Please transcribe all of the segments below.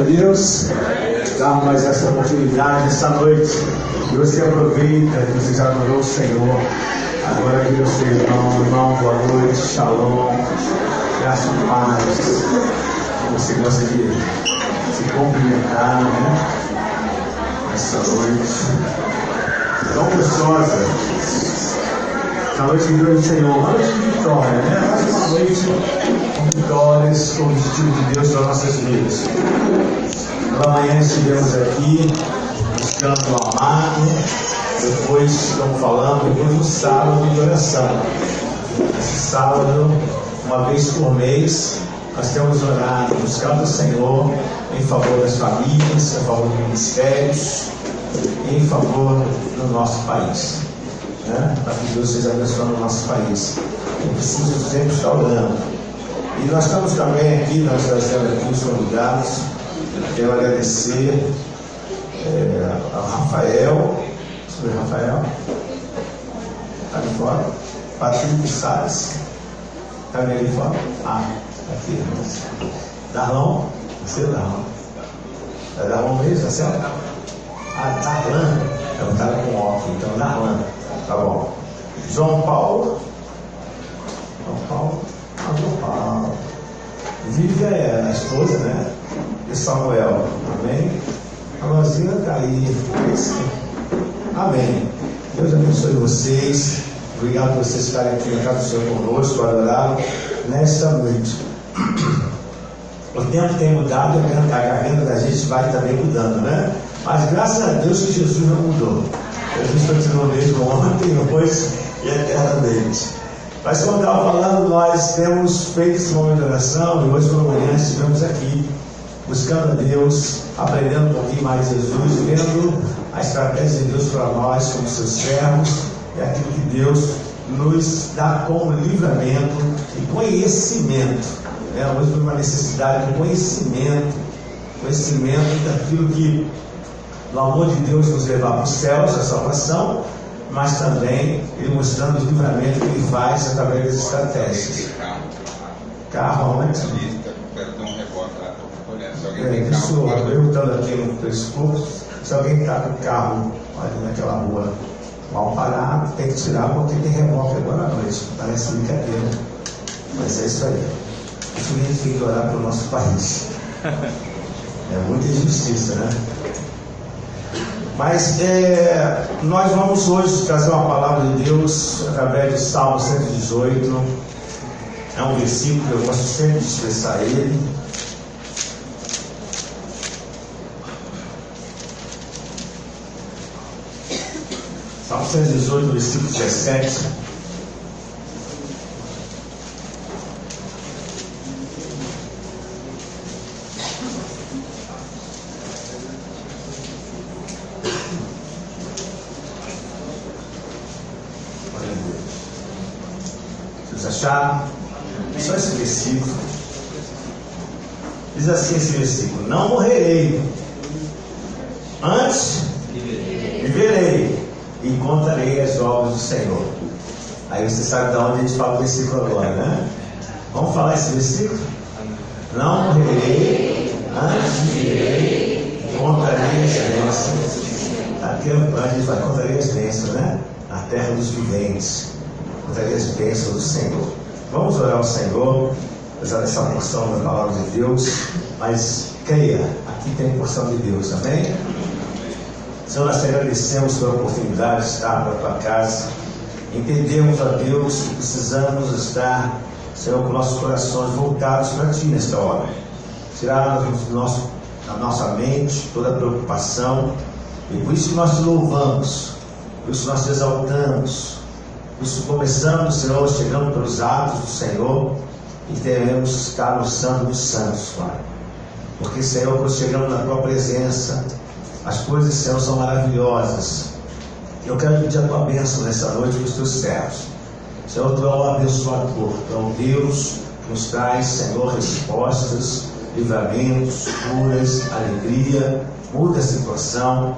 Deus, dá mais essa oportunidade essa noite. Que você aproveita, que você já adorou o Senhor. Agora que você, irmão, boa noite, shalom, graça e paz. Você gosta de se cumprimentar, né? Essa noite tão gostosa. Essa noite que Deus do Senhor, uma noite de vitória, né? Mais uma noite com vitórias, com o objetivo de Deus para nossas vidas. Pela manhã estivemos aqui buscando o amado, depois estamos falando do sábado de oração. Esse sábado, uma vez por mês, nós temos orado, buscando o Senhor em favor das famílias, em favor dos ministérios e em favor do nosso país, né? Para que Deus seja abençoando o nosso país. Eu preciso sempre estar orando. E nós estamos também aqui, nós trazendo aqui os convidados. Quero agradecer ao Rafael. Sobre Rafael, está ali fora. Patrício Salles, está ali fora. Aqui. Darlon, você é Darlon? É Darlon mesmo, certo? Darlan. É um cara com óculos, então Darlan. Tá bom. João Paulo. João Paulo. Vivian é a esposa, né? E Samuel, amém? A Rosinha está aí. Amém. Deus abençoe vocês. Obrigado por vocês estarem aqui na casa do Senhor conosco, para adorar nesta noite. O tempo tem mudado, a agenda da gente vai também mudando, né? Mas graças a Deus que Jesus não mudou. Jesus continua mesmo ontem, hoje e eternamente. Mas como eu estava falando, nós temos feito esse momento de oração e hoje pela manhã estivemos aqui buscando a Deus, aprendendo um pouquinho mais de Jesus, vendo a estratégia de Deus para nós como seus servos e aquilo que Deus nos dá como livramento e conhecimento. Hoje foi uma necessidade de conhecimento daquilo que o amor de Deus nos levar para os céus, a salvação, mas também Ele mostrando o livramento que Ele faz através das estratégias. Carro, onde? Isso, eu perguntando aqui no pescoço, se alguém está com o carro ali naquela rua mal parado, tem que tirar porque tem reboque agora à noite. Parece brincadeira, mas é isso aí. Isso a gente tem que orar para o nosso país. É muita injustiça, né? Mas nós vamos hoje trazer uma palavra de Deus através de Salmo 118. É um versículo que eu gosto sempre de expressar ele. Salmo 118, versículo 17. Vocês acharam? Só esse versículo. Diz assim esse versículo: não morrerei, antes viverei e contarei as obras do Senhor. Aí você sabe de onde a gente fala o versículo agora, né? Vamos falar esse versículo? Não morrerei, antes viverei e contarei as bênçãos. Aqui a gente vai contarei as bênçãos, né? Na terra dos viventes. Contarei as bênçãos do Senhor. Vamos orar ao Senhor, usar essa porção da palavra de Deus, mas creia, aqui tem porção de Deus, amém? Senhor, nós te agradecemos pela oportunidade de estar na tua casa. Entendemos, ó Deus, que precisamos estar, Senhor, com nossos corações voltados para ti nesta hora. Tirar da nossa mente toda a preocupação. E por isso que nós te louvamos, por isso nós te exaltamos. Por isso começamos, Senhor, chegando pelos atos do Senhor e teremos estar no Santo dos Santos, Pai. Porque, Senhor, quando chegamos na tua presença, as coisas, Senhor, são maravilhosas. Eu quero pedir a tua bênção nessa noite para os teus servos. Senhor, tu é o abençoador, tu é o Deus que nos traz, Senhor, respostas, livramentos, curas, alegria, muda a situação.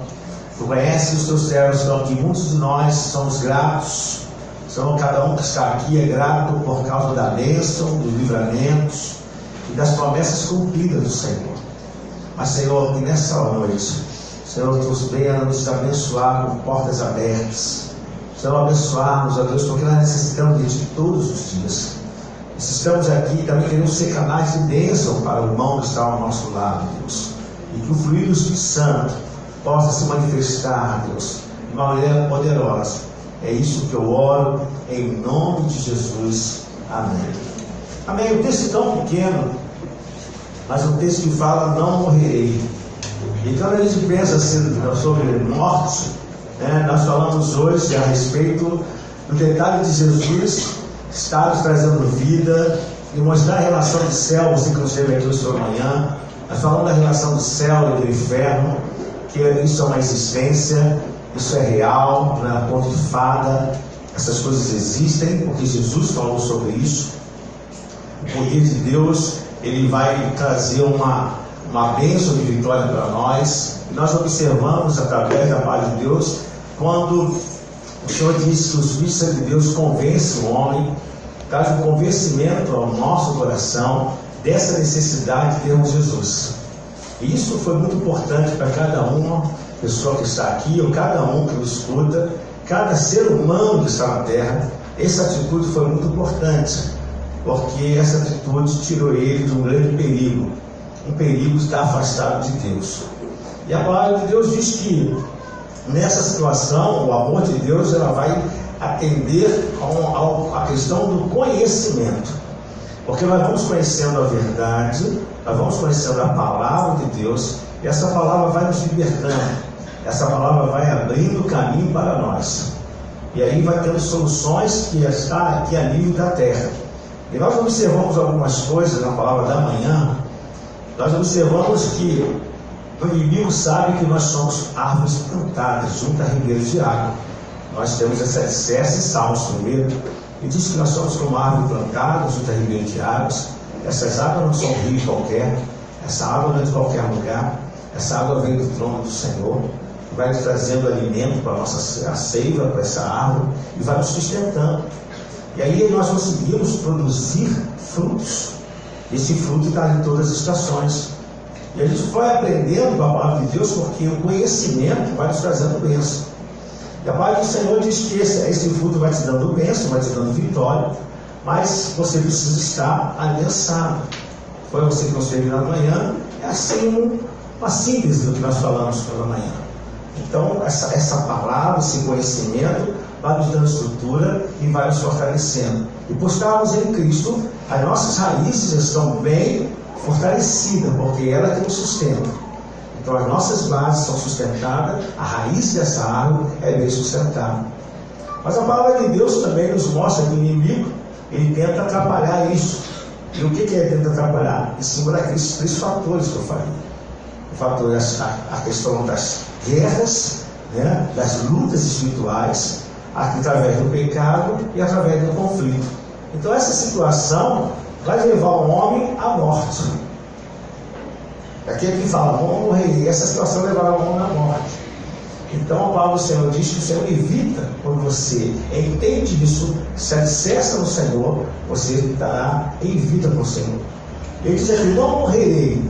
Tu conheces os teus servos, Senhor, que muitos de nós somos gratos. Senhor, cada um que está aqui é grato por causa da bênção, dos livramentos e das promessas cumpridas do Senhor. Mas, Senhor, que nessa noite, Senhor, Tu venha nos abençoar com portas abertas. Senhor, abençoar-nos, ó Deus, porque nós necessitamos de Ti todos os dias. Estamos aqui também querendo ser canais de bênção para o irmão que está ao nosso lado, Deus. E que o fluir do Espírito Santo possa se manifestar, Deus, de uma maneira poderosa. É isso que eu oro, em nome de Jesus. Amém. Amém. O texto é tão pequeno, mas o texto que fala, não morrerei. E quando a gente pensa assim, sobre morte, né, nós falamos hoje a respeito do detalhe de Jesus estar nos trazendo vida e mostrar a relação do céu. Você que não esteve aqui hoje pela manhã, nós falamos da relação do céu e do inferno, que isso é uma existência, isso é real, não é conto de fada. Essas coisas existem porque Jesus falou sobre isso. O poder de Deus, ele vai trazer uma bênção de vitória para nós. E nós observamos através da paz de Deus, quando o Senhor diz que o Espírito Santo de Deus convence o homem, traz um convencimento ao nosso coração dessa necessidade de termos Jesus. E isso foi muito importante para cada uma pessoa que está aqui, ou cada um que nos escuta, cada ser humano que está na terra. Essa atitude foi muito importante, porque essa atitude tirou ele de um grande perigo, um perigo de estar afastado de Deus. E a palavra de Deus diz que nessa situação, o amor de Deus, ela vai atender a questão do conhecimento, porque nós vamos conhecendo a verdade, nós vamos conhecendo a palavra de Deus, e essa palavra vai nos libertando, essa palavra vai abrindo o caminho para nós, e aí vai tendo soluções que está aqui a nível da terra. E nós observamos algumas coisas na palavra da manhã. Nós observamos que o inimigo sabe que nós somos árvores plantadas junto a ribeiros de água. Nós temos essa alicerce, Salmos 1, e diz que nós somos como árvore plantada junto a ribeiros de águas. Essas águas não são rio qualquer, essa água não é de qualquer lugar, essa água vem do trono do Senhor, vai nos trazendo alimento para a nossa seiva, para essa árvore, e vai nos sustentando. E aí nós conseguimos produzir frutos. Esse fruto está em todas as estações. E a gente vai aprendendo com a palavra de Deus, porque o conhecimento vai nos trazendo bênção. E a palavra do Senhor diz que esse fruto vai te dando bênção, vai te dando vitória, mas você precisa estar aliançado. Foi você que nos teve na manhã, é assim uma síntese do que nós falamos pela manhã. Então, essa palavra, esse conhecimento, vai nos dando estrutura e vai nos fortalecendo. E por estarmos em Cristo, as nossas raízes estão bem fortalecida, porque ela que nos sustenta. Então as nossas bases são sustentadas, a raiz dessa árvore é bem sustentada. Mas a palavra de Deus também nos mostra que o inimigo, ele tenta atrapalhar isso. E o que ele tenta atrapalhar? Em cima daqueles 3 fatores que eu falei. O fator é a questão das guerras, né, das lutas espirituais, através do pecado e através do conflito. Então essa situação vai levar o homem à morte. Aquele que fala, vamos morrer, essa situação levará o homem à morte. Então a palavra do Senhor diz que o Senhor evita, quando você entende isso, se alicerça no Senhor, você estará em vida com o Senhor. Ele diz aqui, não morrerei,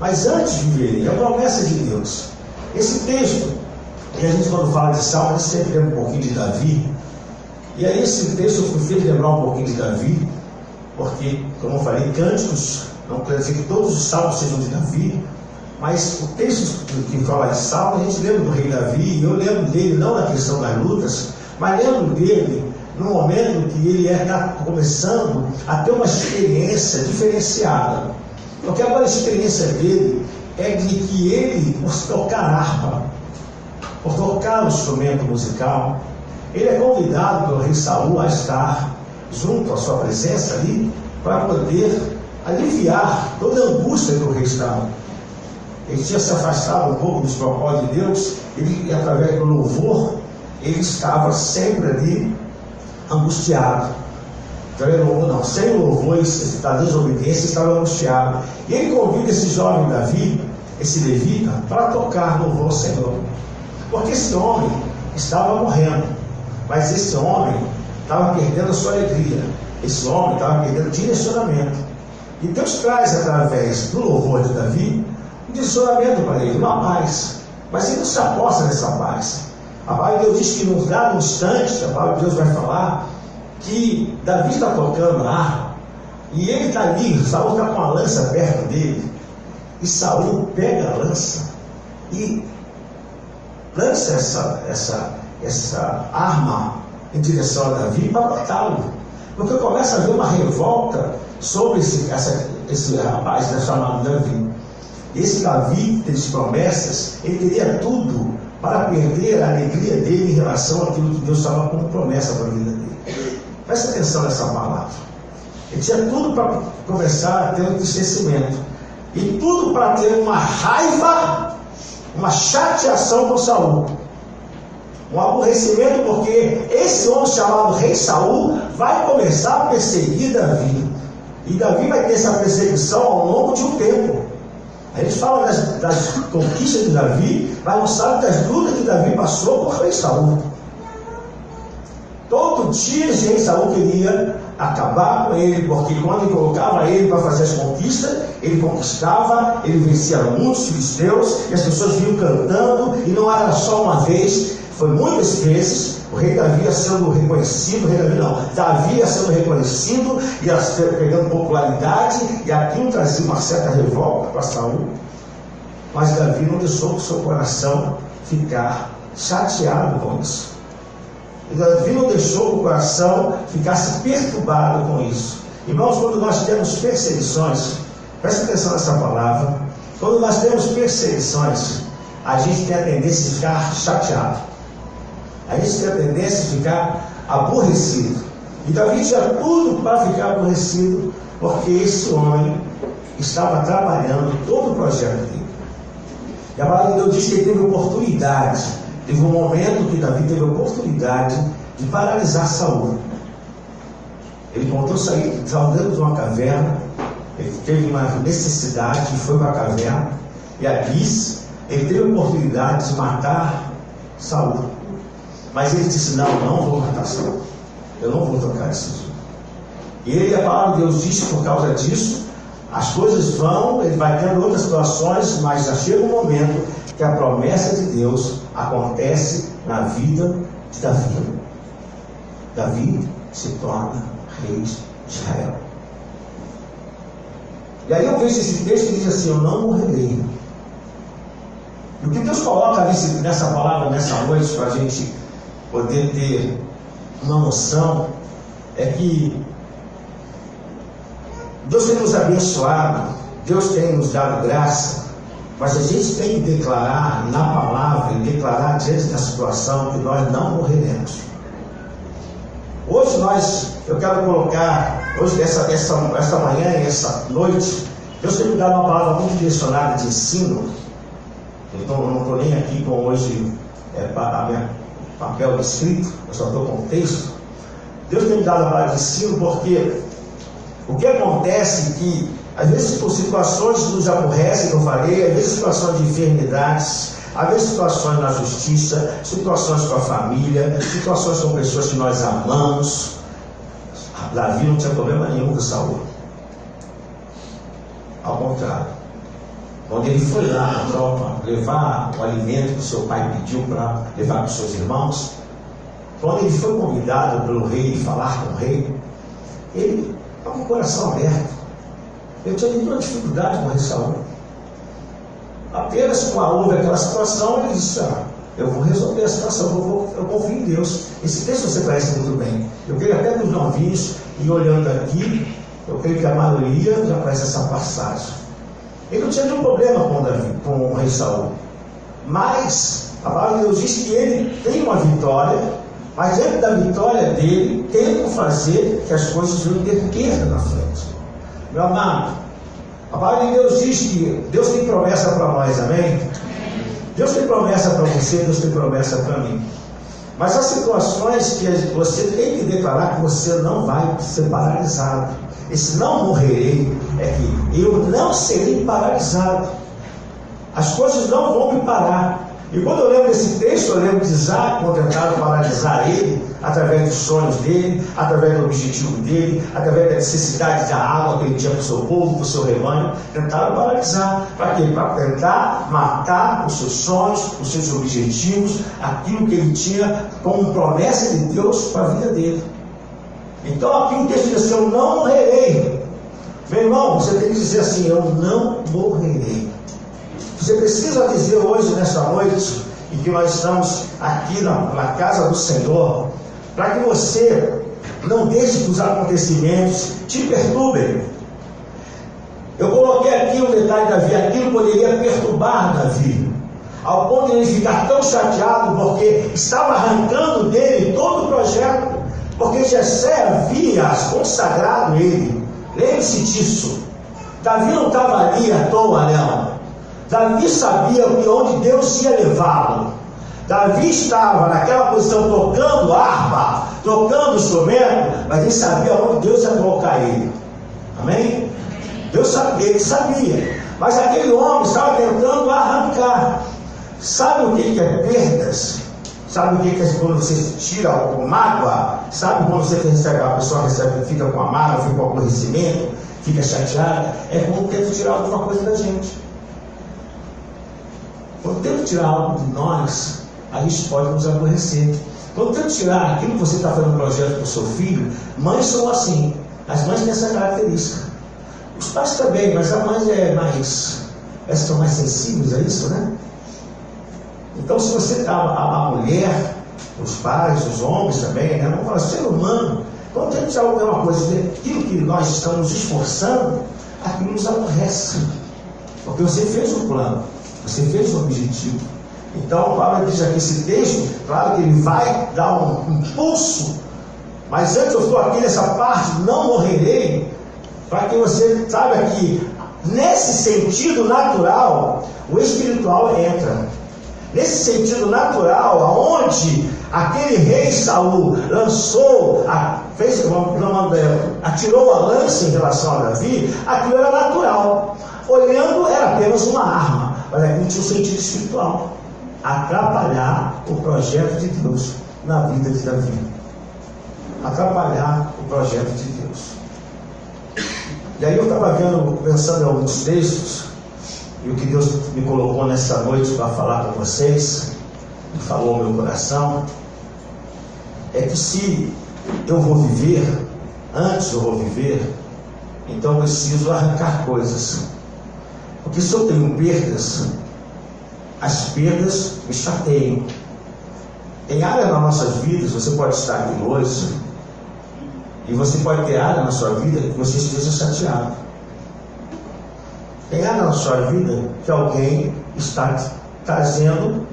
mas antes viverei. É a promessa de Deus. Esse texto, que a gente quando fala de Salmo, a gente sempre lembra um pouquinho de Davi. E aí esse texto me fez lembrar um pouquinho de Davi, porque, como eu falei, cânticos, não quer dizer que todos os salmos sejam de Davi, mas o texto que fala de salmo, a gente lembra do rei Davi, e eu lembro dele não na questão das lutas, mas lembro dele no momento que ele está começando a ter uma experiência diferenciada. Porque agora a experiência dele é de que ele, por tocar harpa, por tocar um instrumento musical, ele é convidado pelo rei Saul a estar junto à sua presença ali, para poder aliviar toda a angústia que o rei estava. Ele tinha se afastado um pouco dos propósitos de Deus, e através do louvor, ele estava sempre ali angustiado. Então ele não, sem o louvor, da desobediência, estava angustiado. E ele convida esse jovem Davi, esse levita, para tocar louvor ao Senhor. Porque esse homem estava morrendo, mas esse homem estava perdendo a sua alegria, esse homem estava perdendo o direcionamento. E Deus traz através do louvor de Davi direcionamento para ele, uma paz. Mas ele não se aposta nessa paz. A palavra de Deus diz que num dado instante, a palavra de Deus vai falar que Davi está tocando a harpa, e ele está ali, Saul está com a lança perto dele, e Saul pega a lança e lança essa arma em direção a Davi para matá-lo. Porque começa a haver uma revolta sobre esse rapaz chamado Davi. Esse Davi, que tem promessas, ele teria tudo para perder a alegria dele em relação àquilo que Deus estava como promessa para a vida dele. Presta atenção nessa palavra. Ele tinha tudo para começar a ter um entristecimento, e tudo para ter uma raiva, uma chateação com Saul, um aborrecimento, porque esse homem chamado Rei Saul vai começar a perseguir Davi, e Davi vai ter essa perseguição ao longo de um tempo. A gente fala das conquistas de Davi, mas não sabe das lutas que Davi passou por Rei Saul. Todo dia esse Rei Saul queria acabar com ele, porque quando ele colocava ele para fazer as conquistas, ele conquistava, ele vencia muitos filisteus, e as pessoas vinham cantando, e não era só uma vez, foi muitas vezes. O rei Davi ia sendo reconhecido, Davi ia sendo reconhecido, ia pegando popularidade, e aquilo trazia uma certa revolta para Saul. Mas Davi não deixou o seu coração ficar chateado com isso. E Davi não deixou o coração ficar se perturbado com isso. Irmãos, quando nós temos perseguições, presta atenção nessa palavra, quando nós temos perseguições, a gente tem a tendência de ficar chateado. A gente tem a tendência de ficar aborrecido. E Davi tinha tudo para ficar aborrecido, porque esse homem estava atrapalhando todo o projeto dele. E a palavra de Deus diz que ele teve oportunidade. Teve um momento que Davi teve oportunidade de paralisar Saul. Ele tentou sair dentro de uma caverna. Ele teve uma necessidade e foi para a caverna. E ali ele teve a oportunidade de matar Saul. Mas ele disse: não vou matar Saul. Eu não vou tocar esse jogo. E ele, a palavra de Deus diz que por causa disso, as coisas vão, ele vai tendo outras situações, mas já chega um momento que a promessa de Deus acontece na vida de Davi. Davi se torna rei de Israel. E aí eu vejo esse texto que diz assim: eu não morrerei. E o que Deus coloca nessa palavra, nessa noite, para a gente poder ter uma noção, é que Deus tem nos abençoado, Deus tem nos dado graça, mas a gente tem que declarar na palavra e declarar diante da situação que nós não morreremos. Hoje eu quero colocar, hoje essa manhã e essa noite, Deus tem me dado uma palavra muito direcionada de ensino. Então eu não estou nem aqui com hoje a minha papel escrito, eu só estou com o texto. Deus tem me dado a palavra de ensino, porque o que acontece é que às vezes por situações que nos aborrecem, que eu falei, às vezes situações de enfermidades, às vezes situações na justiça, situações com a família, situações com pessoas que nós amamos. Davi não tinha problema nenhum com Saul. Ao contrário, quando ele foi lá na tropa levar o alimento que seu pai pediu para levar para os seus irmãos, quando ele foi convidado pelo rei falar com o rei, ele estava com o coração aberto. Ele tinha nenhuma dificuldade com o rei Saul. Apenas quando houve aquela situação, ele disse: eu vou resolver a situação, eu confio em Deus. Esse texto você conhece muito bem. Eu creio até que os novinhos, e olhando aqui, eu creio que a maioria já conhece essa passagem. Ele não tinha nenhum problema com o rei Saul. Mas a palavra de Deus diz que ele tem uma vitória, mas dentro da vitória dele, tentam fazer que as coisas venham ter perda na frente. Meu amado, a palavra de Deus diz que Deus tem promessa para nós, amém? Deus tem promessa para você, Deus tem promessa para mim. Mas há situações que você tem que declarar que você não vai ser paralisado. Esse não morrerei é que eu não serei paralisado. As coisas não vão me parar. E quando eu lembro desse texto, eu lembro de Isaac, quando tentaram paralisar ele, através dos sonhos dele, através do objetivo dele, através da necessidade da água que ele tinha para o seu povo, para o seu rebanho, tentaram paralisar. Para quê? Para tentar matar os seus sonhos, os seus objetivos, aquilo que ele tinha como promessa de Deus para a vida dele. Então aqui o texto diz assim: eu não morrerei. Meu irmão, você tem que dizer assim: eu não morrerei. Você precisa dizer hoje, nesta noite, em que nós estamos aqui na casa do Senhor, para que você não deixe que os acontecimentos te perturbem. Eu coloquei aqui um detalhe de Davi: aquilo poderia perturbar Davi, ao ponto de ele ficar tão chateado, porque estava arrancando dele todo o projeto, porque Jessé havia consagrado ele. Lembre-se disso. Davi não estava ali à toa, não. Davi sabia onde Deus ia levá-lo. Davi estava naquela posição tocando harpa, tocando instrumento, mas ele sabia onde Deus ia colocar ele. Amém? Deus sabia, ele sabia. Mas aquele homem estava tentando arrancar. Sabe o que é perdas? Sabe o que é quando você tira com mágoa? Sabe quando você recebe, a pessoa recebe, fica com a mágoa, fica com o aborrecimento, fica chateada? É quando tenta tirar alguma coisa da gente. Quando tenta tirar algo de nós, aí isso pode nos aborrecer. Quando tenta tirar aquilo que você está fazendo um projeto para o seu filho, mães são assim. As mães têm essa característica. Os pais também, mas a mãe elas são mais sensíveis a isso, né? Então, se você está, a mulher, os pais, os homens também, né? Vamos falar, ser humano, quando tenta tirar alguma coisa daquilo que nós estamos esforçando, aquilo nos aborrece. Porque você fez um plano, você fez um objetivo. Então, Paulo diz aqui esse texto, claro que ele vai dar um impulso, mas antes eu estou aqui nessa parte, não morrerei, para que você saiba que, nesse sentido natural, o espiritual entra. Nesse sentido natural, aonde aquele rei Saul lançou, atirou a lança em relação a Davi, aquilo era natural. Olhando, era apenas uma arma, mas aquilo tinha um sentido espiritual. Atrapalhar o projeto de Deus na vida de Davi. Atrapalhar o projeto de Deus. E aí eu estava pensando em alguns textos, e o que Deus me colocou nessa noite para falar com vocês, e falou ao meu coração, é que se eu vou viver, antes eu vou viver, então eu preciso arrancar coisas. Porque se eu tenho perdas, as perdas me chateiam. Tem área nas nossas vidas, você pode estar aqui hoje, e você pode ter área na sua vida que você esteja chateado. Tem área na sua vida que alguém está trazendo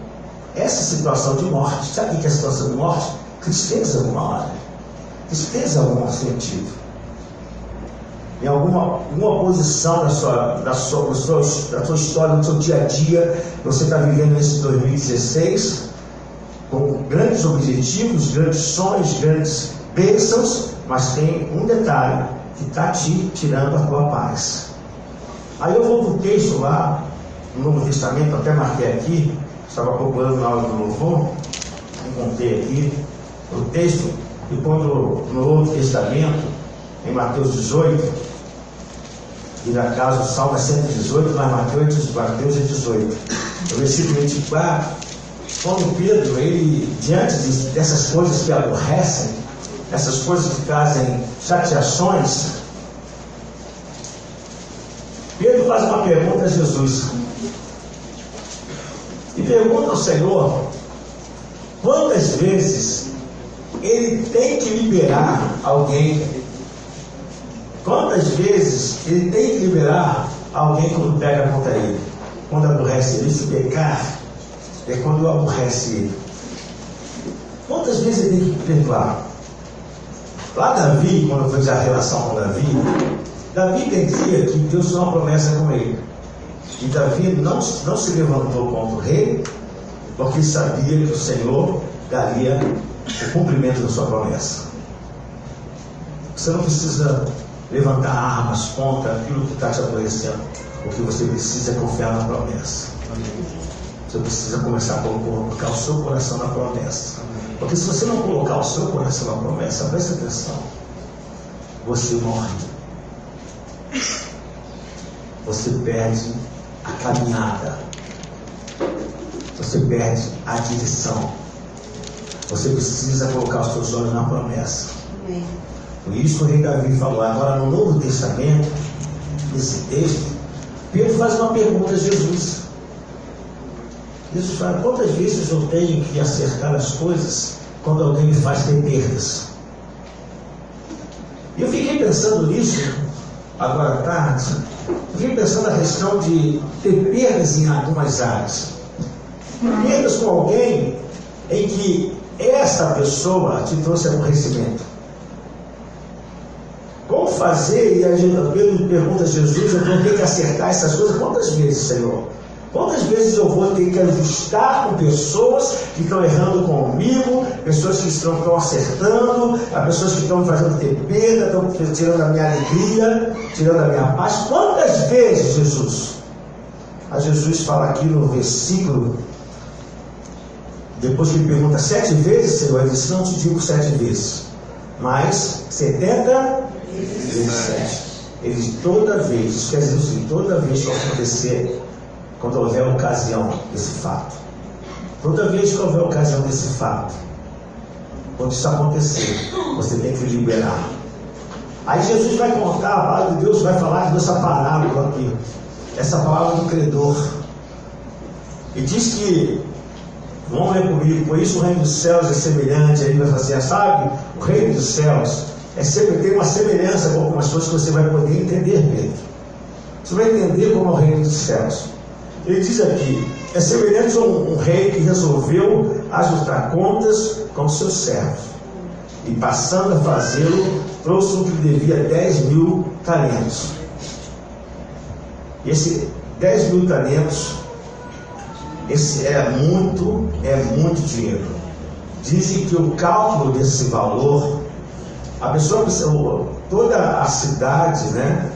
essa situação de morte. Sabe o que é a situação de morte? Tristeza em alguma área. Tristeza em algum sentido. Em alguma posição da sua história, no seu dia a dia, você está vivendo nesse 2016 com grandes objetivos, grandes sonhos, grandes bênçãos, mas tem um detalhe que está te tirando a tua paz. Aí eu vou para o texto lá, no Novo Testamento, até marquei aqui, estava procurando na hora do louvor, encontrei aqui o texto, e quando no Novo Testamento, em Mateus 18, e na casa o Salmo é 118, mas Mateus é 18. O versículo 24, quando Pedro, ele, diante dessas coisas que aborrecem, essas coisas que trazem chateações, Pedro faz uma pergunta a Jesus. E pergunta ao Senhor quantas vezes ele tem que liberar alguém. Quantas vezes ele tem que liberar alguém quando pega contra ele? Quando aborrece ele. Se pecar é quando aborrece ele. Quantas vezes ele tem que perdoar? Lá Davi, quando fez a relação com Davi entendia que Deus tinha uma promessa com ele. E Davi não se levantou contra o rei, porque sabia que o Senhor daria o cumprimento da sua promessa. Você não precisa levantar armas contra aquilo que está te aborrecendo. O que você precisa é confiar na promessa. Você precisa começar a colocar o seu coração na promessa. Porque se você não colocar o seu coração na promessa, presta atenção, você morre. Você perde a caminhada. Você perde a direção. Você precisa colocar os seus olhos na promessa. Amém. Por isso o rei Davi falou. Agora no Novo Testamento, nesse texto, Pedro faz uma pergunta a Jesus. Jesus fala: quantas vezes eu tenho que acertar as coisas quando alguém me faz ter perdas? E eu fiquei pensando nisso agora à tarde. Eu fiquei pensando na questão de ter perdas em algumas áreas. Perdas com alguém em que essa pessoa te trouxe aborrecimento. Como fazer? E a Pedro pergunta a Jesus: eu vou ter que acertar essas coisas quantas vezes, Senhor? Quantas vezes eu vou ter que ajustar com pessoas que estão errando comigo, pessoas que estão acertando, pessoas que estão me fazendo ter perda, estão tirando a minha alegria, tirando a minha paz? Quantas vezes, Jesus? A Jesus fala aqui no versículo, depois que ele pergunta 7 vezes, Senhor, ele diz: não te digo 7 vezes, mas 70 vezes 7. Ele diz: toda vez, isso quer dizer o seguinte: toda vez que acontecer, quando houver ocasião desse fato, toda vez que houver ocasião desse fato, quando isso acontecer, você tem que liberar. Aí Jesus vai contar, a palavra de Deus vai falar dessa parábola aqui, essa palavra do credor, e diz que, vamos ler comigo: por isso o reino dos céus é semelhante. Aí ele vai falar assim: sabe, o reino dos céus tem uma semelhança com algumas coisas que você vai poder entender, Pedro. Você vai entender como é o reino dos céus. Ele diz aqui: é semelhante a um rei que resolveu ajustar contas com seus servos, e passando a fazê-lo, trouxe um que devia 10.000 talentos. E esse 10.000 talentos, esse é muito dinheiro. Dizem que o cálculo desse valor, a pessoa, toda a cidade, né,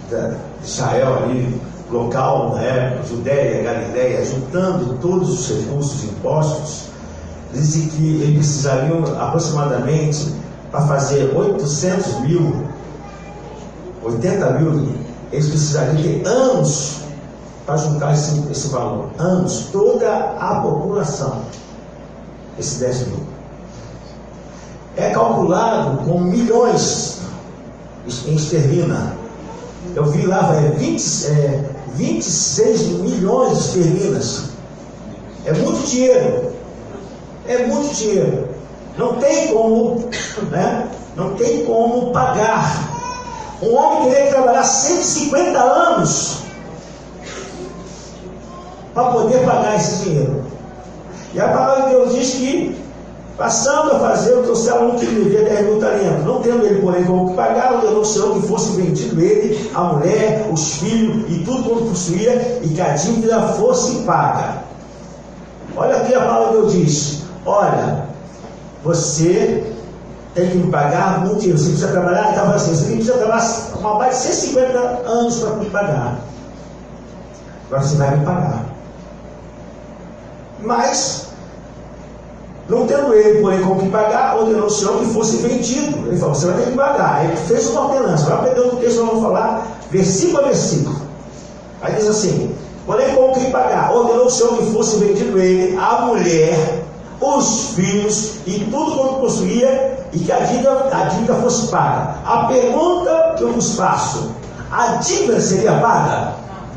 de Israel ali, local na época, Judéia, Galileia, juntando todos os recursos impostos, dizem que eles precisariam aproximadamente, para fazer 80 mil, eles precisariam ter anos para juntar esse valor. Anos, toda a população, esse 10.000. É calculado com milhões em esterlina. Eu vi lá, 26 milhões de esterlinas. É muito dinheiro. É muito dinheiro. Não tem como, né? Não tem como pagar. Um homem teria que trabalhar 150 anos para poder pagar esse dinheiro. E a palavra de Deus diz que, passando a fazer, trouxeram um que devia 10.000 talentos. Não tendo ele, porém, como que pagar, ordenou o Senhor que fosse vendido ele, a mulher, os filhos e tudo quanto possuía, e que a dívida fosse paga. Olha aqui a palavra de Deus diz: olha, você tem que me pagar muito dinheiro. Você precisa trabalhar, então assim, você precisa trabalhar uma base de 150 anos para me pagar. Agora você vai me pagar. Mas, não tendo ele, porém, como que pagar, ordenou o Senhor que fosse vendido. Ele falou: você vai ter que pagar. Ele fez uma ordenança. Vai aprender outro texto, nós vamos falar versículo a versículo. Aí diz assim: porém, como que pagar, ordenou o Senhor que fosse vendido ele, a mulher, os filhos e tudo quanto possuía, e que a dívida fosse paga. A pergunta que eu vos faço: a dívida seria paga?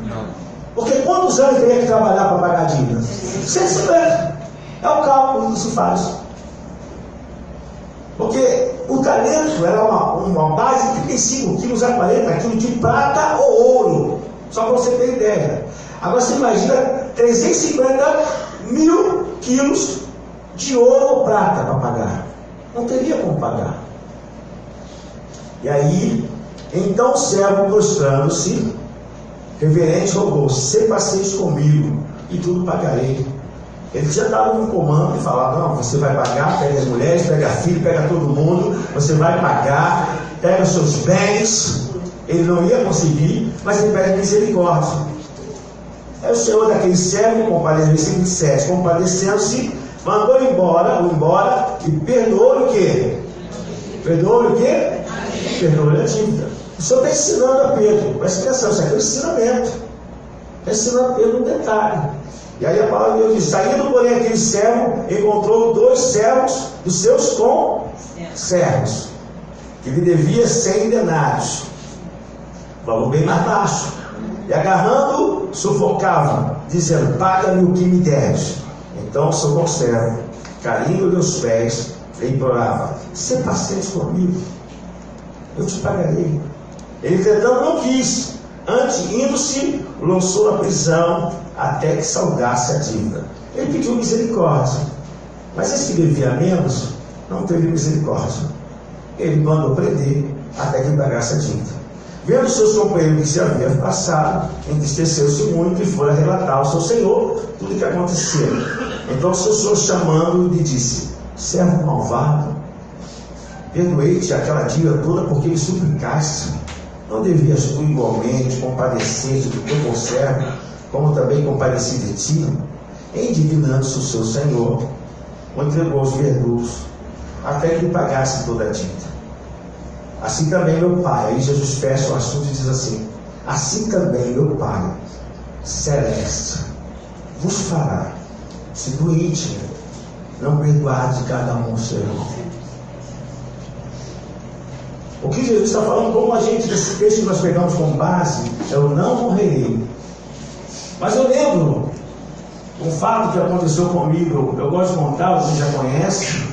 Não. Porque quantos anos teria que trabalhar para pagar a dívida? 150. É o cálculo que se faz. Porque o talento era uma base de 35 quilos a 40 quilos de prata ou ouro. Só para você ter ideia. Agora você imagina 350 mil quilos de ouro ou prata para pagar. Não teria como pagar. E aí, então o servo, prostrando-se, reverente, rogou: se passeis comigo, e tudo pagarei. Ele já estava no comando e falava: não, você vai pagar, pega as mulheres, pega a filha, pega todo mundo, você vai pagar, pega os seus bens. Ele não ia conseguir, mas ele pede misericórdia. Aí o senhor daquele servo, compadeceu, versículo 27, compadecendo-se, mandou embora e perdoou o quê? Perdoou o quê? Perdoou a dívida. O senhor está ensinando a Pedro, presta atenção, isso aqui é um ensinamento. Está ensinando a Pedro um detalhe. E aí a palavra de Deus diz: saindo, porém, aquele servo encontrou 2 servos dos seus conservos, que lhe devia 100 denários, valor bem mais baixo. E agarrando, sufocava, dizendo: paga-me o que me deves. Então o seu conservo, caindo-lhe aos pés, e implorava: sê paciente comigo, eu te pagarei. Ele, entretanto, não quis. Antes, indo-se, o lançou na prisão até que saldasse a dívida. Ele pediu misericórdia, mas esse que devia menos não teve misericórdia. Ele mandou prender até que pagasse a dívida. Vendo seus companheiros que se havia passado, entristeceu-se muito e foi relatar ao seu senhor tudo o que aconteceu. Então o seu senhor, chamando, lhe disse: servo malvado, perdoei-te aquela dívida toda porque me suplicaste. Não devias tu igualmente compadecer-te do teu conservo, como também compadeci de ti? Indignando-se o seu senhor, o entregou aos verdugos, até que lhe pagasse toda a dívida. Assim também meu Pai, aí Jesus fecha o assunto e diz assim: assim também meu Pai celeste vos fará, se do íntimo não perdoar de cada um o seu irmão. O que Jesus está falando, como a gente, desse texto que nós pegamos como base, eu não morrerei. Mas eu lembro um fato que aconteceu comigo, eu gosto de contar, você já conhece,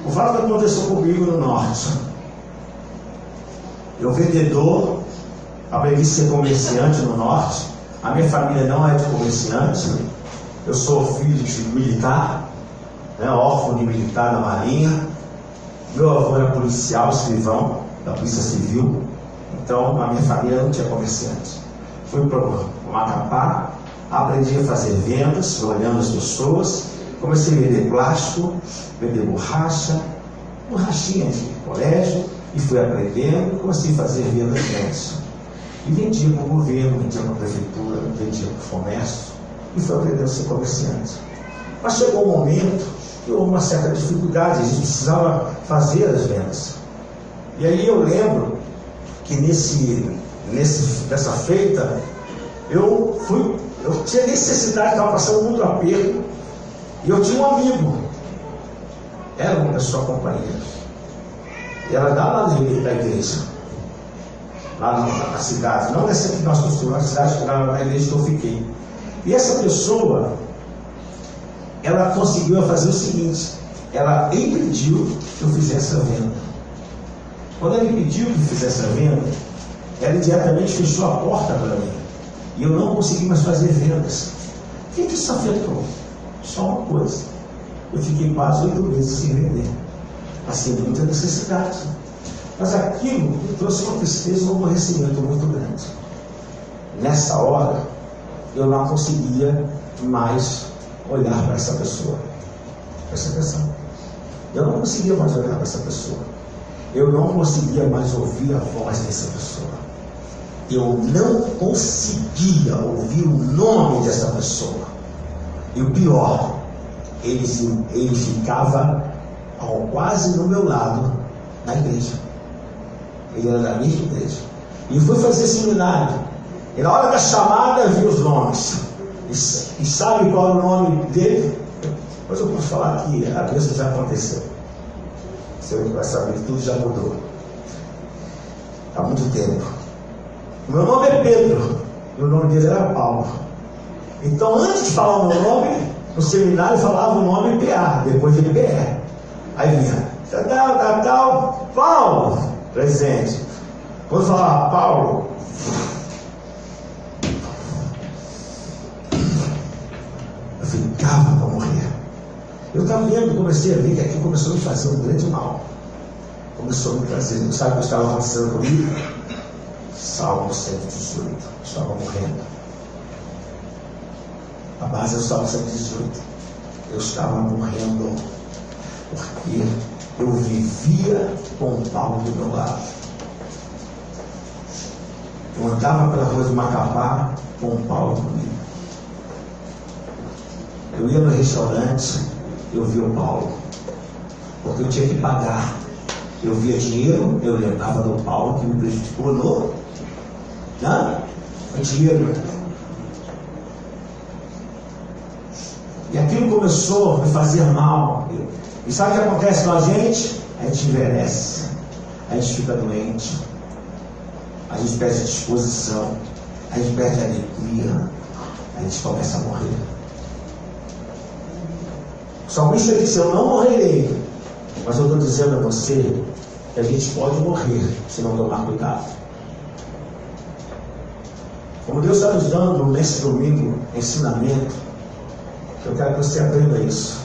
o fato que aconteceu comigo no norte. Eu, vendedor, aprendi a ser comerciante no norte. A minha família não é de comerciante. Eu sou filho de militar, órfão de militar da Marinha. Meu avô era policial, escrivão da Polícia Civil. Então a minha família não tinha comerciante. Fui para o Macapá, aprendi a fazer vendas, olhando as pessoas. Comecei a vender plástico, vender borrachinha de colégio, e fui aprendendo. Comecei a fazer vendas grandes. E vendia para o governo, vendia para a prefeitura, vendia para o comércio, e fui aprendendo a ser comerciante. Mas chegou um momento que houve uma certa dificuldade, a gente precisava fazer as vendas. E aí eu lembro que nessa feita, eu tinha necessidade, estava passando muito aperto, e eu tinha um amigo, era uma pessoa companheira, e ela dava lá da igreja, lá na cidade, não nessa que nós construímos, na cidade, na igreja que eu fiquei. E essa pessoa, ela conseguiu fazer o seguinte: ela impediu que eu fizesse a venda. Quando ela impediu que eu fizesse a venda, ela imediatamente fechou a porta para mim, e eu não consegui mais fazer vendas. O que isso afetou? Só uma coisa: eu fiquei quase 8 meses sem vender. Passei muita necessidade, mas aquilo me trouxe uma tristeza e um aborrecimento muito grande. Nessa hora, eu não conseguia mais olhar para essa pessoa. Presta atenção. Eu não conseguia mais olhar para essa pessoa. Eu não conseguia mais ouvir a voz dessa pessoa. Eu não conseguia ouvir o nome dessa pessoa. E o pior, ele ficava quase no meu lado na igreja. Ele era da mesma igreja. E fui fazer seminário. E na hora da chamada vi os nomes. E sabe qual é o nome dele? Depois eu posso falar que a bênção já aconteceu. Você vai saber que tudo já mudou. Há muito tempo. O meu nome é Pedro. E o nome dele era Paulo. Então, antes de falar o meu nome, no seminário falava o nome PA, depois ele BR. Aí vinha, tal, Paulo, presente. Quando falava Paulo, eu ficava para morrer. Eu estava vendo, comecei a ver que aquilo começou a me fazer um grande mal. Começou a me trazer, sabe o que estava acontecendo comigo? Salmo 118, eu estava morrendo. A base é o Salmo 118. Eu estava morrendo porque eu vivia com Paulo do meu lado. Eu andava pela rua de Macapá com Paulo comigo. Eu ia no restaurante, eu via o Paulo, porque eu tinha que pagar. Eu via dinheiro, eu lembrava do Paulo que me prejudicou no dinheiro. E aquilo começou a me fazer mal. E sabe o que acontece com a gente? A gente envelhece, a gente fica doente, a gente perde a disposição, a gente perde a alegria, a gente começa a morrer. O salmista disse: eu não morrerei, mas eu estou dizendo a você que a gente pode morrer se não tomar cuidado. Como Deus está nos dando nesse domingo ensinamento, eu quero que você aprenda isso.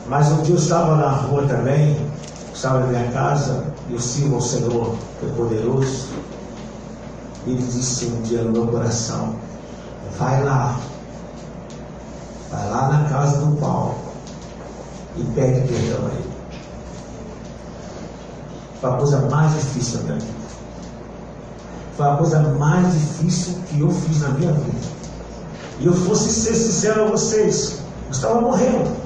Mas um dia eu estava na rua também, estava na minha casa, e eu sirvo ao Senhor, que é poderoso. E Ele disse um dia no meu coração: vai lá na casa do Paulo e pede perdão a ele. Foi a coisa mais difícil da minha vida. Foi a coisa mais difícil que eu fiz na minha vida. E eu fosse ser sincero a vocês, eu estava morrendo.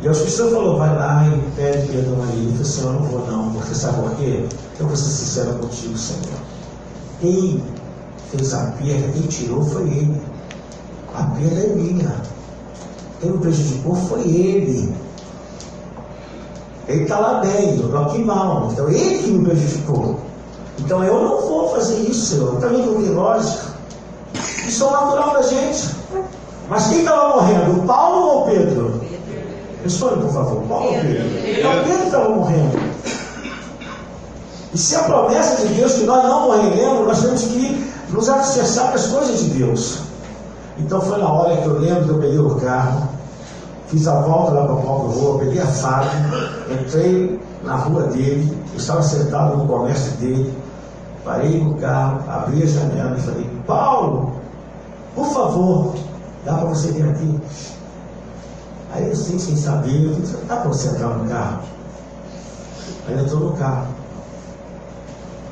E o Espírito Santo falou: vai lá e pede perdão a ele. Eu falei: Senhor, eu não vou não, porque sabe por quê? Eu vou ser sincero contigo, Senhor. Quem fez a perda, quem tirou foi ele. A perda é minha. Quem me prejudicou foi ele. Ele está lá bem, eu estou aqui mal. Então ele que me prejudicou. Então eu não vou fazer isso, Senhor. Está vendo que lógica? Isso é o natural da gente. Mas quem estava morrendo? O Paulo ou o Pedro? Responde, por favor. Paulo ou Pedro? Então Pedro estava morrendo. E se a promessa de Deus que nós não morreremos, nós temos que nos alicerçar com as coisas de Deus. Então foi na hora que eu lembro que eu peguei o carro, fiz a volta lá para a rua, peguei a faca, entrei na rua dele, eu estava sentado no comércio dele, parei no carro, abri a janela e falei: Paulo, por favor, dá para você vir aqui? Aí eu sem saber, eu disse: dá para você entrar no carro? Aí ele entrou no carro.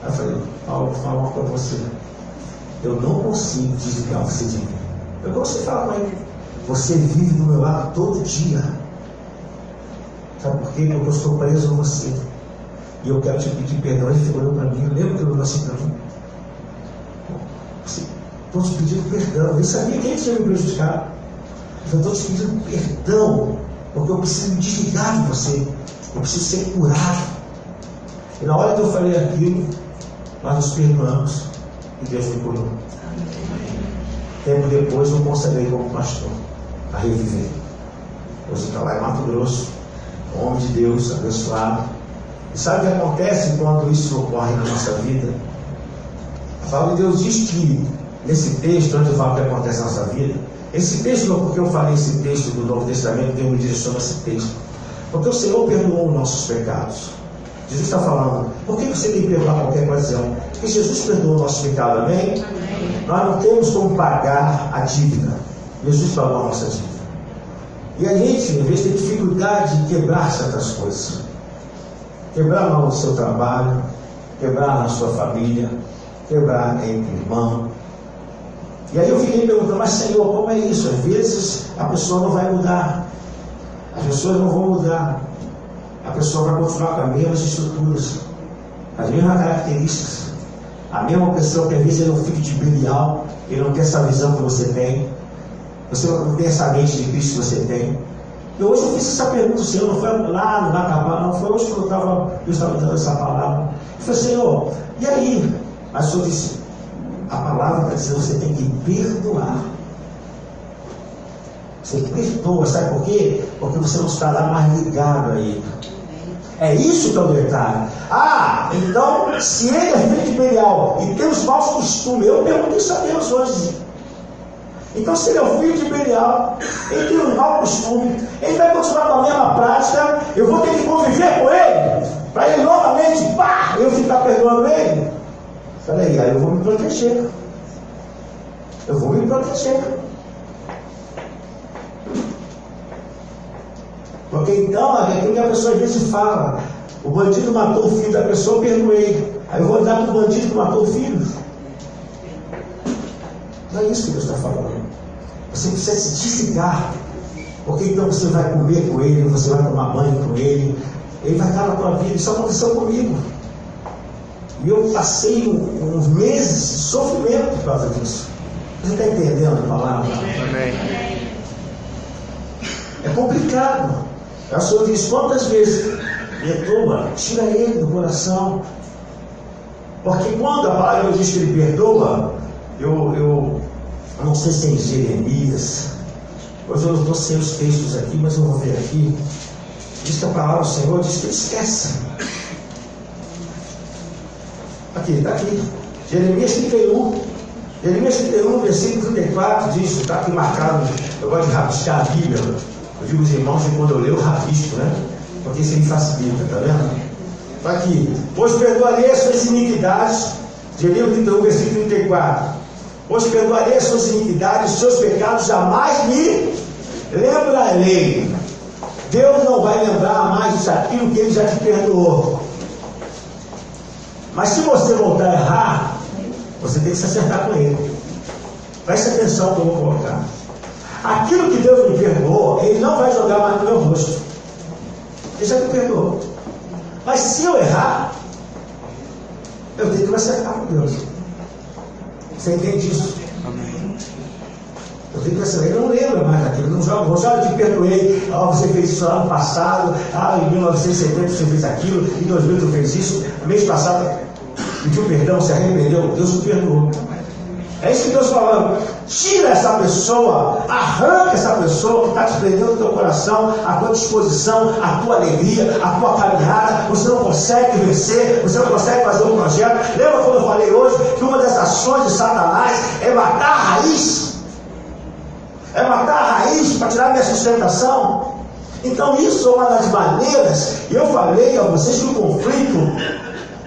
Aí eu falei: Paulo, vou falar uma coisa para você. Eu não consigo desligar você de mim. Eu consigo falar com ele: você vive do meu lado todo dia. Sabe por quê? Porque eu estou preso a você. E eu quero te pedir perdão. Ele olhou para mim, eu lembro que ele olhou assim para mim: estou te pedindo perdão. Ele sabia que ele tinha me prejudicado. Eu estou te pedindo perdão, porque eu preciso me desligar de você. Eu preciso ser curado. E na hora que eu falei aquilo, nós nos perdoamos e Deus me curou. Tempo depois eu consagrei como pastor a reviver. Hoje está lá em Mato Grosso, um homem de Deus, abençoado. E sabe o que acontece quando isso ocorre na nossa vida? A palavra de Deus diz que, nesse texto, onde eu falo o que acontece na nossa vida, esse texto não é porque eu falei esse texto do Novo Testamento, Deus me direciona esse texto. Porque o Senhor perdoou os nossos pecados. Jesus está falando: por que você tem que perdoar qualquer ocasião? Porque Jesus perdoou o nosso pecado, amém? Amém. Nós não temos como pagar a dívida. Jesus pagou a nossa dívida. E a gente, às vezes, tem dificuldade de quebrar certas coisas. Quebrar no seu trabalho, quebrar na sua família, quebrar entre irmãos. E aí eu fiquei perguntando: mas Senhor, como é isso? Às vezes a pessoa não vai mudar. As pessoas não vão mudar. A pessoa vai continuar com as mesmas estruturas, as mesmas características. A mesma pessoa que às vezes ele é um filho de Belial, ele não tem essa visão que você tem. Você não tem essa mente de Cristo que você tem. E hoje eu fiz essa pergunta ao Senhor, não foi lá no Macapá, não foi hoje que eu estava dando essa palavra. Eu falei: Senhor, e aí? Mas o Senhor disse: a palavra está dizendo que você tem que perdoar. Você perdoa, sabe por quê? Porque você não está lá mais ligado a ele. É isso que é o detalhe. Ah, então, se ele é filho de Belial e tem os maus costumes, eu perguntei isso a Deus hoje. Então, se ele é o filho de Belial, ele tem um mau costume, ele vai continuar com a mesma prática, eu vou ter que conviver com ele, para ele novamente, pá, eu ficar perdoando ele. Falei: aí eu vou me proteger. Eu vou me proteger. Porque então, é aquilo que a pessoa às vezes fala: o bandido matou o filho da pessoa, eu perdoei. Aí eu vou dar para o bandido que matou o filho. Não é isso que Deus está falando. Você precisa se desligar. Porque então você vai comer com Ele, você vai tomar banho com Ele, Ele vai estar na tua vida. Isso aconteceu comigo. E eu passei uns meses de sofrimento por causa disso. Você está entendendo a palavra? Amém. É complicado. O Senhor diz quantas vezes: perdoa, tira ele do coração. Porque quando a palavra diz que ele perdoa, eu não sei se é em Jeremias, hoje eu não estou sem os textos aqui, mas eu vou ver aqui. Diz que a palavra do Senhor diz que ele esquece. Aqui, está aqui. Jeremias 31. Jeremias 31, versículo 34, diz, está aqui marcado. Eu gosto de rabiscar a Bíblia. Eu digo aos irmãos que quando eu leio, eu rabisco, né? Porque isso me facilita, está vendo? Está aqui. Pois perdoarei as suas iniquidades. Jeremias 31, versículo 34. Pois perdoarei as suas iniquidades, os seus pecados jamais me lembrarei. Deus não vai lembrar mais daquilo que Ele já te perdoou. Mas se você voltar a errar, você tem que se acertar com Ele. Preste atenção no que eu vou colocar. Aquilo que Deus me perdoou, Ele não vai jogar mais no meu rosto. Ele já me perdoou. Mas se eu errar, eu tenho que me acertar com Deus. Você entende isso? Amém. Eu tenho que acertar. Ele não lembra mais daquilo. Não joga, eu te perdoei. Você fez isso ano passado. Em 1970 você fez aquilo. Em 2000 você fez isso. Mês passado pediu perdão, se arrependeu. Deus te perdoou. É isso que Deus está falando. Tira essa pessoa, arranca essa pessoa que está te prendendo no teu coração, a tua disposição, a tua alegria, a tua caminhada. Você não consegue vencer, você não consegue fazer um projeto. Lembra quando eu falei hoje que uma das ações de Satanás é matar a raiz? É matar a raiz para tirar minha sustentação? Então isso é uma das maneiras. E eu falei a vocês que o conflito,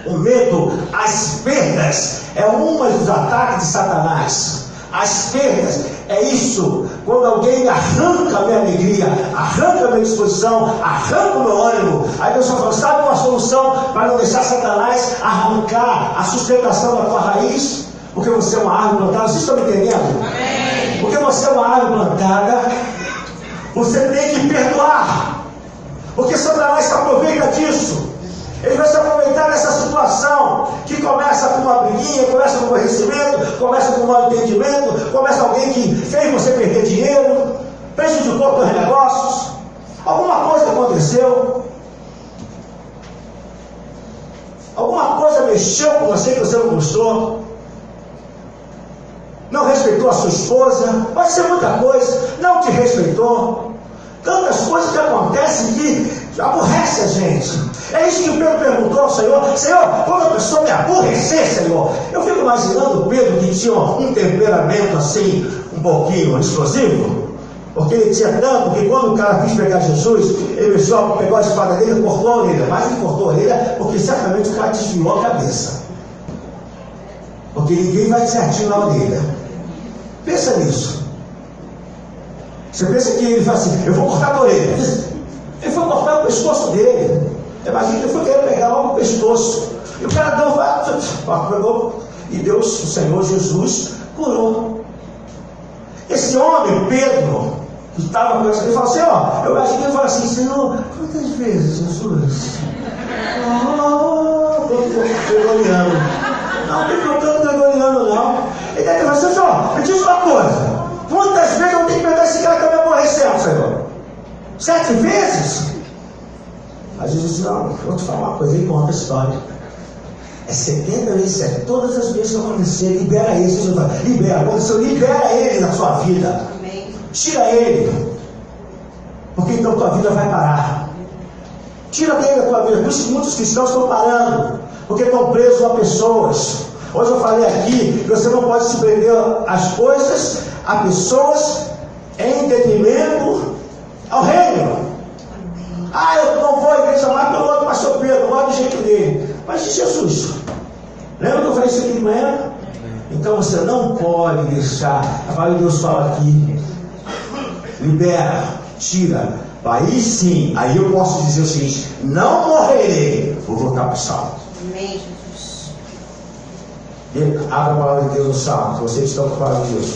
o medo, as perdas é um dos ataques de Satanás. As perdas é isso. Quando alguém arranca a minha alegria, arranca a minha disposição, arranca o meu ânimo, aí Deus fala: sabe uma solução para não deixar Satanás arrancar a sustentação da tua raiz? Porque você é uma árvore plantada. Vocês estão me entendendo? Amém. Porque você é uma árvore plantada, você tem que perdoar. Porque Satanás se aproveita disso. Ele vai se aproveitar dessa situação que começa com uma briguinha, começa com um aborrecimento, começa com um mau entendimento, começa alguém que fez você perder dinheiro, prejudicou teus negócios, alguma coisa aconteceu, alguma coisa mexeu com você que você não gostou, não respeitou a sua esposa, pode ser muita coisa, não te respeitou, tantas coisas que acontecem que aborrece a gente. É isso que o Pedro perguntou ao Senhor: Senhor, quando a pessoa me aborrecer, Senhor. Eu fico imaginando o Pedro, que tinha um temperamento assim, um pouquinho explosivo, porque ele tinha tanto que quando o cara quis pegar Jesus, ele pegou a espada dele e cortou a orelha. Mas ele cortou a orelha porque certamente o cara desviou a cabeça, porque ninguém vai certinho na orelha. Pensa nisso. Você pensa que ele fala assim: eu vou cortar a orelha. Ele foi cortar o pescoço dele. Imagina que ele foi querer pegar logo o pescoço. E o cara pegou, e Deus, o Senhor Jesus, curou. Esse homem, Pedro, que estava com ele, falou assim: ó, eu imagino que ele falou assim: Senhor, quantas vezes, Jesus? Gregoriano. Não, não estou gregoriano, não. Ele deve falar assim: Senhor, me diz uma coisa: quantas vezes eu tenho que pegar esse cara que está me aborrecendo, Senhor? 7 vezes? Aí Jesus disse: não, vou te falar uma coisa, ele conta a história. É 70 vezes 7. Todas as vezes que acontecer, libera ele. Jesus fala: libera. Aconteceu, libera ele da sua vida. Amém. Tira ele. Porque então tua vida vai parar. Tira dele da tua vida. Por isso que muitos cristãos estão parando, porque estão presos a pessoas. Hoje eu falei aqui que você não pode se prender às coisas, a pessoas, em detrimento ao reino. Eu não vou à igreja mais pelo outro pastor Pedro, não gosto do jeito dele. Mas de Jesus. Lembra que eu falei isso aqui de manhã? Então você não pode deixar. A palavra de Deus fala aqui: libera, tira. Aí sim, aí eu posso dizer o seguinte: não morrerei, vou voltar para o salmo. Amém, Jesus. Abra a palavra de Deus no Salmo, vocês estão com a palavra de Deus.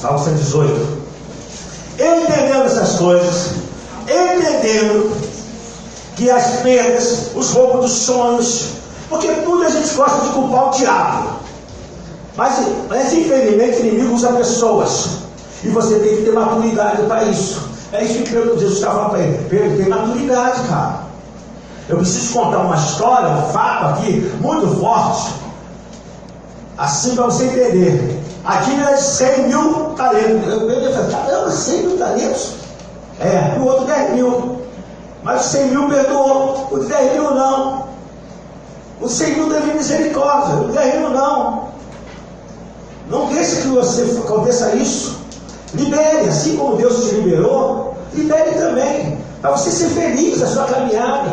Salmo 118. Entendendo essas coisas, entendendo que as perdas, os roubos dos sonhos, porque tudo a gente gosta de culpar o diabo, mas infelizmente o inimigo usa pessoas, e você tem que ter maturidade para isso. É isso que Jesus estava falando para ele: Pedro, tem maturidade, cara. Eu preciso contar uma história, um fato aqui muito forte, assim para você entender. Aqui era de 100 mil talentos. Eu falei: caramba, 100 mil talentos? E o outro 10 mil. Mas o 100 mil perdoou, o de 10 mil não. O 100 mil teve misericórdia, o de 10 mil não. Não deixe que você aconteça isso. Libere, assim como Deus te liberou, libere também, para você ser feliz na sua caminhada,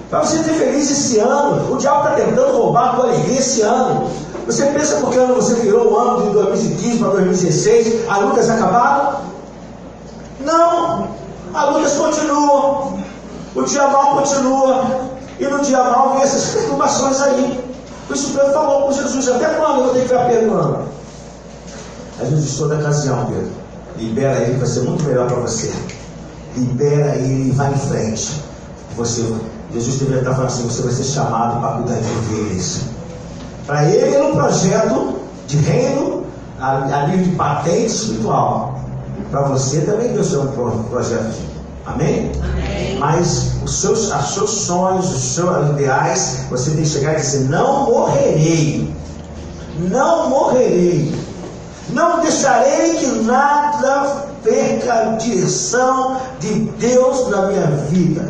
para você ser feliz esse ano. O diabo está tentando roubar a tua alegria esse ano. Você pensa porque ano você virou o ano de 2015 para 2016, as lutas acabaram? Não, as lutas continuam, o dia mal continua, e no dia mal vem essas perturbações aí. Por isso Pedro falou com Jesus: até quando eu vou ter que ficar perdoando? Aí Jesus disse: toda ocasião, Pedro, libera ele, vai ser muito melhor para você. Libera ele e vai em frente. Jesus deveria estar falando assim: você vai ser chamado para cuidar de ovelhas. Para ele, no projeto de reino, a nível de patente espiritual. Para você também Deus tem um projeto. Amém? Amém. Mas os seus sonhos, os seus ideais, você tem que chegar e dizer: não morrerei. Não morrerei. Não deixarei que nada perca a direção de Deus na minha vida.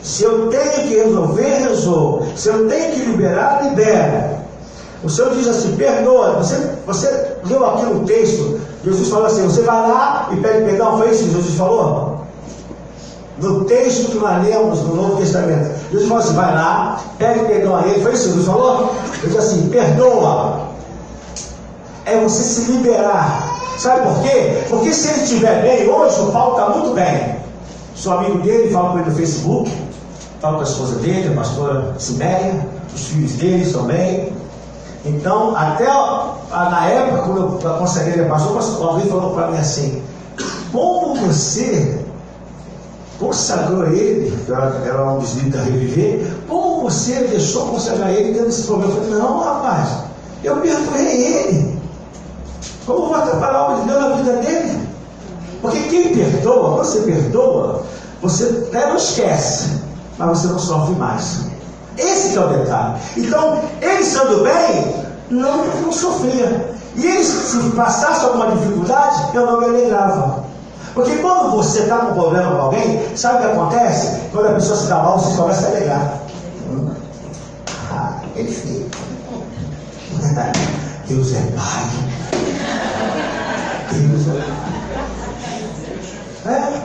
Se eu tenho que resolver, resolvo. Se eu tenho que liberar, libero. O Senhor diz assim: perdoa. Você leu aqui no texto, Jesus falou assim: você vai lá e pede perdão. Foi isso que Jesus falou? No texto que nós lemos no Novo Testamento, Jesus falou assim: vai lá, pede perdão a ele. Foi isso que Jesus falou? Ele disse assim: perdoa. É você se liberar. Sabe por quê? Porque se ele estiver bem, hoje o Paulo está muito bem. Sou amigo dele, falo com ele no Facebook, falo com a esposa dele, a pastora Siméria, os filhos dele também. Então, até na época, quando eu aconselhei ele a pastor, alguém falou para mim assim: como você consagrou ele, que era um dos líderes da Reviver, como você deixou consagrar ele dentro desse problema? Eu falei: não, rapaz, eu perdoei ele. Como vai atrapalhar a obra de Deus na vida dele? Porque quem perdoa, você perdoa, você até não esquece, mas você não sofre mais. Esse que é o detalhe. Então, ele estando bem, não sofria. E ele, se passasse alguma dificuldade, eu não me alegrava. Porque quando você está com um problema com alguém, sabe o que acontece? Quando a pessoa se dá mal, você começa a alegrar. Ele fez. Deus é Pai. Deus é Pai.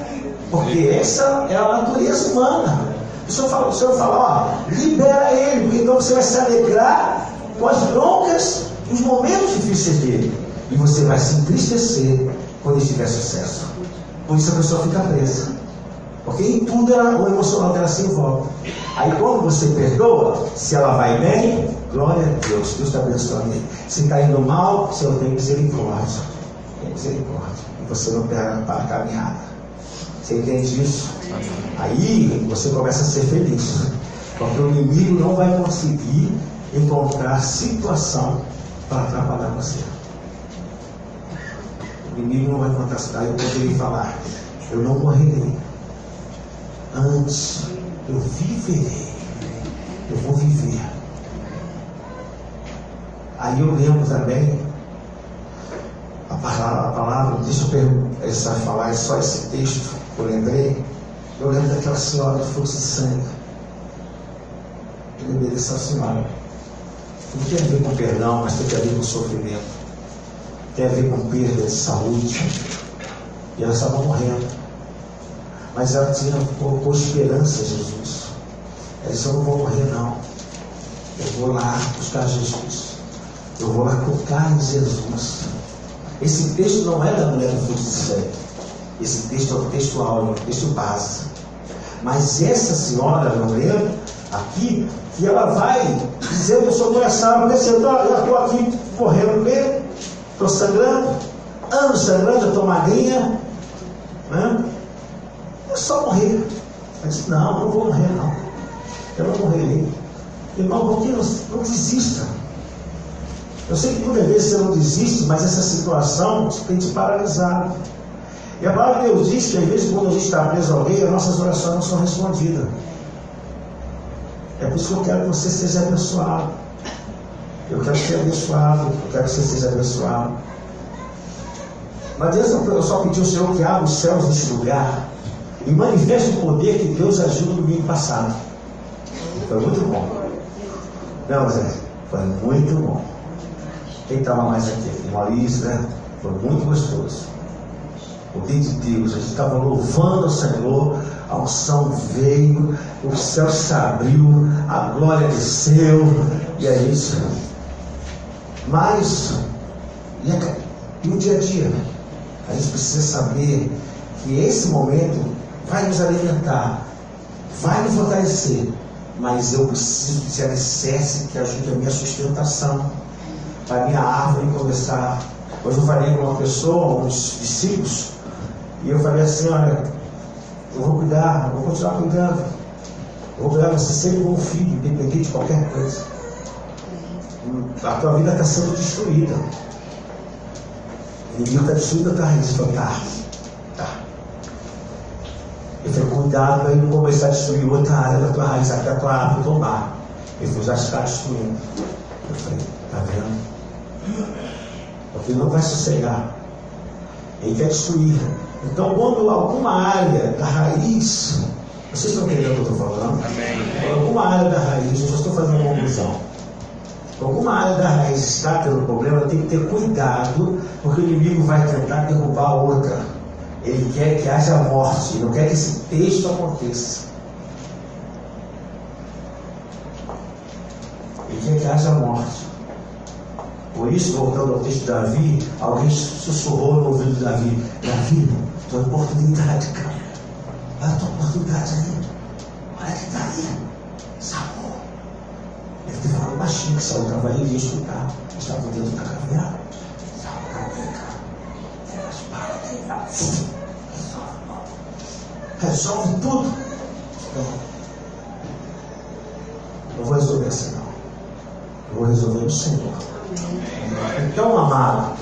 Porque essa é a natureza humana. O Senhor fala: ó, libera ele, porque então você vai se alegrar com as broncas, os momentos difíceis dele. E você vai se entristecer quando ele tiver sucesso. Por isso a pessoa fica presa. Porque em tudo o emocional dela se envolve. Aí quando você perdoa, se ela vai bem, glória a Deus, Deus está abençoando ele. Se está indo mal, o Senhor tem misericórdia. Tem misericórdia. E você não pega para a caminhada. Você entende isso? Aí você começa a ser feliz. Porque o inimigo não vai conseguir encontrar situação para atrapalhar você. O inimigo não vai encontrar situação. Aí eu poderia falar: eu não morrerei. Antes eu viverei. Eu vou viver. Aí eu lembro também a palavra, deixa eu falar, é só esse texto que eu lembrei. Eu lembro daquela senhora do fluxo de sangue. Eu lembrei dessa senhora. Não tem a ver com perdão, mas tem a ver com sofrimento. Tem a ver com perda de saúde. E ela estava morrendo. Mas ela colocou esperança em Jesus. Ela disse: eu não vou morrer não. Eu vou lá buscar Jesus. Eu vou lá tocar em Jesus. Esse texto não é da mulher do fluxo de sangue. Esse texto é o texto áureo, o texto base. Mas essa senhora, eu lembro, aqui, que ela vai dizendo ao seu coração, eu estou aqui morrendo mesmo, estou sangrando, ando sangrando, eu estou magrinha, né? É só morrer. Ela disse, não vou morrer não, eu não morrerei. Irmão, porque não desista. Eu sei que muitas vezes você não desiste, mas essa situação tem te paralisado. E a palavra de Deus diz que às vezes quando a gente está preso a alguém, as nossas orações não são respondidas. É por isso que eu quero que você seja abençoado. Eu quero ser abençoado, eu quero que você seja abençoado. Mas Deus eu só pedi ao Senhor que abra os céus neste lugar e manifeste o poder que Deus agiu no domingo passado. Foi muito bom. Não, Zé, foi muito bom. Quem estava mais aqui? O Maurício, né? Foi muito gostoso. O poder de Deus, a gente estava louvando o Senhor, a unção veio, o céu se abriu, a glória desceu, e é isso. Mas, e o dia a dia? A gente precisa saber que esse momento vai nos alimentar, vai nos fortalecer, mas eu preciso de alicerce que ajude a minha sustentação, para a minha árvore começar. Hoje eu falei com uma pessoa, uns discípulos, e eu falei assim, olha, eu vou cuidar, eu vou continuar cuidando, eu vou cuidar você sempre como um filho, independente de qualquer coisa. A tua vida está sendo destruída. O inimigo está destruindo a tua raiz. Eu falei, tá. Ele falou, cuidado para ele não começar a destruir outra área da tua raiz, até a tua árvore tombar. Ele falou, já está destruindo. Eu falei, tá vendo? Porque ele não vai sossegar. Ele quer destruir. Então, quando alguma área da raiz, vocês estão entendendo o que eu estou falando? Quando alguma área da raiz, eu só estou fazendo uma conclusão. Alguma área da raiz está tendo problema, tem que ter cuidado, porque o inimigo vai tentar derrubar a outra. Ele quer que haja morte, ele não quer que esse texto aconteça. Ele quer que haja morte. Por isso, voltando ao texto de Davi, alguém sussurrou no ouvido de Davi, Davi, tua oportunidade, cara. Olha a tua oportunidade aí. Olha que está aí. Saul. Ele te falou baixinho que Saul estava aí, ele ia escutar. Estava dentro da caverna. Saul, cadê, cara? Resolve tudo. Não vou resolver assim, não. Eu vou resolver no Senhor. Então, amado,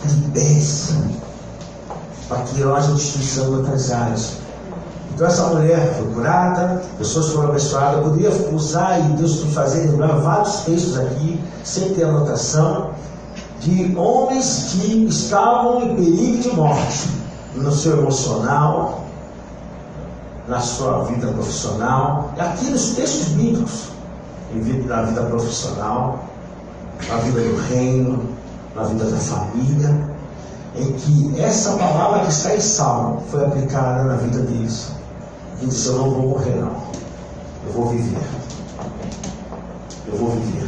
libere-se para que haja destruição em outras áreas. Então, essa mulher foi curada, pessoas foram abençoadas. Eu poderia usar e Deus fazer lembrar vários textos aqui, sem ter anotação, de homens que estavam em perigo de morte, no seu emocional, na sua vida profissional, aqui nos textos bíblicos, na vida profissional, na vida do reino, na vida da família, em que essa palavra que está em Salmo foi aplicada na vida deles. E disse, eu não vou morrer não, eu vou viver. Eu vou viver.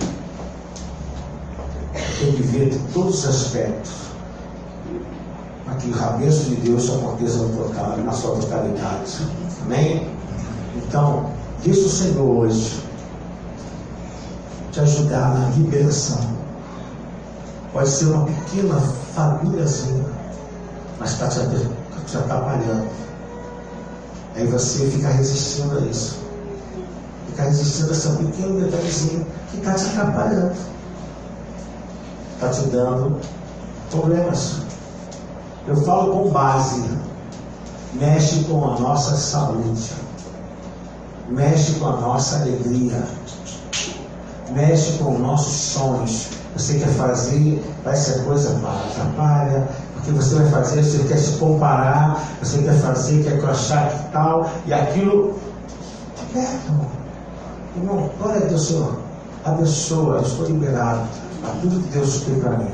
Eu tenho que viver de todos os aspectos, para que o bênção de Deus aconteça na sua totalidade. Amém? Então, deixa o Senhor hoje te ajudar na liberação. Pode ser uma pequena fagulhazinha, mas está te atrapalhando. Aí você fica resistindo a isso. Fica resistindo a essa pequena detalhezinho que está te atrapalhando. Está te dando problemas. Eu falo com base. Mexe com a nossa saúde. Mexe com a nossa alegria. Mexe com os nossos sonhos. Você quer fazer, vai ser coisa atrapalha, porque você vai fazer, você quer se comparar, você quer fazer, quer achar que tal, e aquilo. Irmão, glória a Deus, Senhor. Abençoa, eu estou liberado a tudo que Deus tem para mim.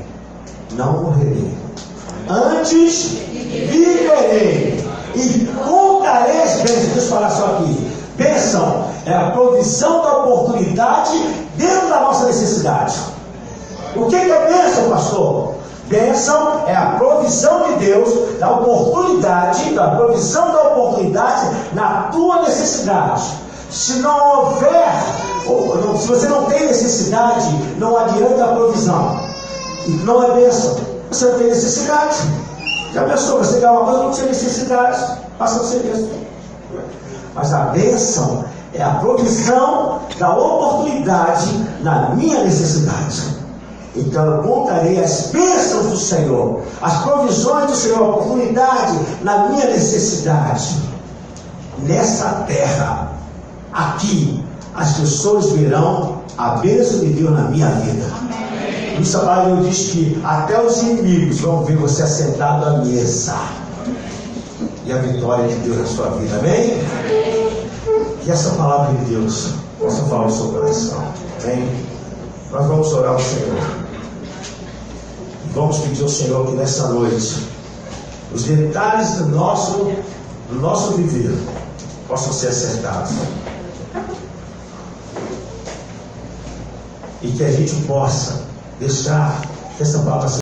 Não morrerei. Antes viverei e contarei as bênçãos. Deixa eu falar só aqui. Bênção é a provisão da oportunidade dentro da nossa necessidade. O que é bênção, pastor? Bênção é a provisão de Deus da oportunidade, da provisão da oportunidade na tua necessidade. Se não houver Se você não tem necessidade, não adianta a provisão. E não é bênção. Você não tem necessidade. Já pensou, você ganhar uma coisa, não tinha necessidade. Passa a ser bênção. Mas a bênção é a provisão da oportunidade na minha necessidade. Então eu contarei as bênçãos do Senhor, as provisões do Senhor, a oportunidade na minha necessidade. Nessa terra, aqui, as pessoas verão a bênção de Deus na minha vida. O Samuel diz que até os inimigos vão ver você assentado à mesa. E a vitória de Deus na sua vida, amém? Que essa palavra de Deus possa falar no seu coração, amém? Nós vamos orar ao Senhor. E vamos pedir ao Senhor que nessa noite os detalhes do nosso viver possam ser acertados. E que a gente possa deixar que essa palavra